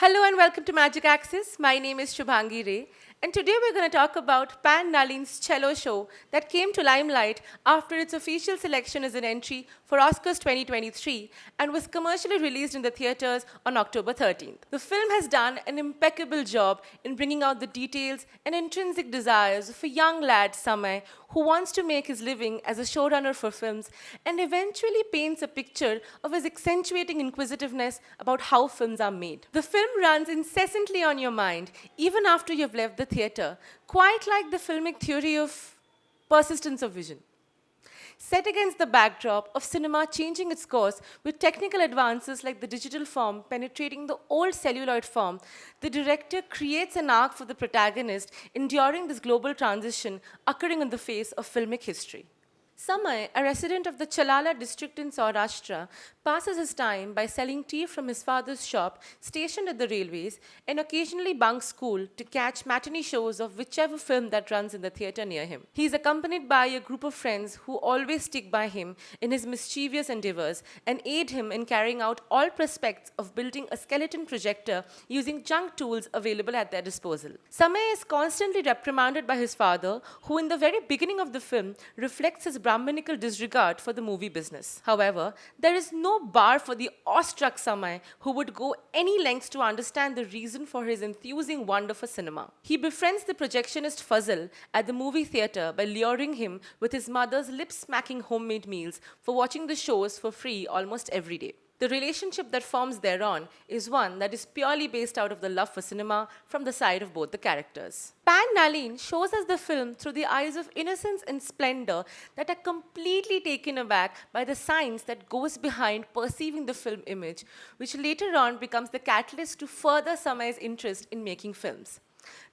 Hello and welcome to Magic Axis. My name is Shubhangi Ray, and today we're going to talk about Pan Nalin's Chhellow show that came to limelight after its official selection as an entry for Oscars 2023 and was commercially released in the theaters on October 13th. The film has done an impeccable job in bringing out the details and intrinsic desires of a young lad, Samay, who wants to make his living as a showrunner for films and eventually paints a picture of his accentuating inquisitiveness about how films are made. The film runs incessantly on your mind, even after you've left the theater, quite like the filmic theory of persistence of vision. Set against the backdrop of cinema changing its course with technical advances like the digital form penetrating the old celluloid form, the director creates an arc for the protagonist enduring this global transition occurring on the face of filmic history. Samay, a resident of the Chhellow district in Saurashtra, passes his time by selling tea from his father's shop stationed at the railways and occasionally bunks school to catch matinee shows of whichever film that runs in the theatre near him. He is accompanied by a group of friends who always stick by him in his mischievous endeavors and aid him in carrying out all prospects of building a skeleton projector using junk tools available at their disposal. Samay is constantly reprimanded by his father, who in the very beginning of the film reflects his Brahminical disregard for the movie business. However, there is no bar for the awestruck Samay, who would go any lengths to understand the reason for his enthusing wonder for cinema. He befriends the projectionist Fazal at the movie theatre by luring him with his mother's lip-smacking homemade meals for watching the shows for free almost every day. The relationship that forms thereon is one that is purely based out of the love for cinema from the side of both the characters. Pan Nalin shows us the film through the eyes of innocence and splendor that are completely taken aback by the science that goes behind perceiving the film image, which later on becomes the catalyst to further Samay's interest in making films.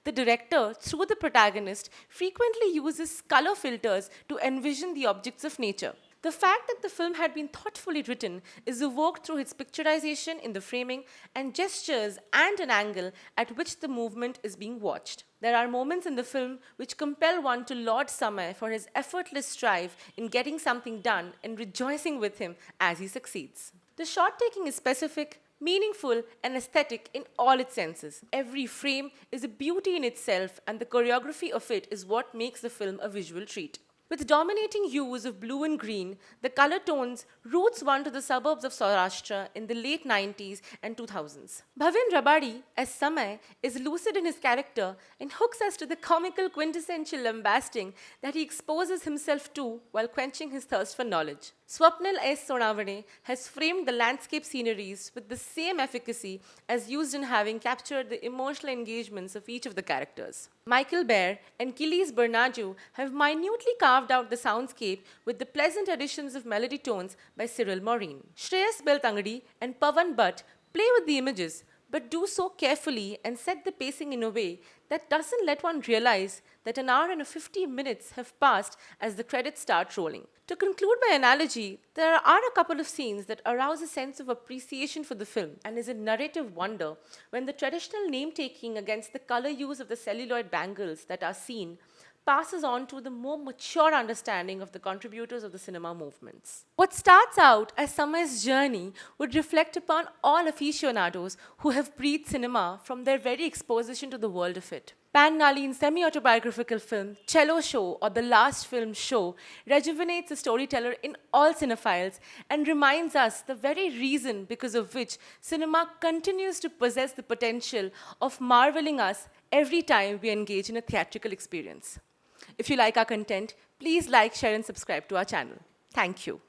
The director, through the protagonist, frequently uses color filters to envision the objects of nature. The fact that the film had been thoughtfully written is evoked through its picturization in the framing and gestures and an angle at which the movement is being watched. There are moments in the film which compel one to laud Samay for his effortless strive in getting something done and rejoicing with him as he succeeds. The shot taking is specific, meaningful, and aesthetic in all its senses. Every frame is a beauty in itself, and the choreography of it is what makes the film a visual treat. With dominating hues of blue and green, the color tones roots one to the suburbs of Saurashtra in the late 90s and 2000s. Bhavin Rabadi, as Samay, is lucid in his character and hooks us to the comical quintessential lambasting that he exposes himself to while quenching his thirst for knowledge. Swapnil S. Sonavane has framed the landscape sceneries with the same efficacy as used in having captured the emotional engagements of each of the characters. Michael Baer and Kilis Bernaju have minutely carved out the soundscape with the pleasant additions of melody tones by Cyril Maureen. Shreyas Beltangadi and Pavan Bhatt play with the images, but do so carefully and set the pacing in a way that doesn't let one realize that an hour and 50 minutes have passed as the credits start rolling. To conclude by analogy, there are a couple of scenes that arouse a sense of appreciation for the film and is a narrative wonder when the traditional name-taking against the color use of the celluloid bangles that are seen passes on to the more mature understanding of the contributors of the cinema movements. What starts out as Samay's journey would reflect upon all aficionados who have breathed cinema from their very exposition to the world of it. Pan Nalin's semi-autobiographical film, Chhellow Show, or The Last Film Show, rejuvenates the storyteller in all cinephiles and reminds us the very reason because of which cinema continues to possess the potential of marveling us every time we engage in a theatrical experience. If you like our content, please like, share, and subscribe to our channel. Thank you.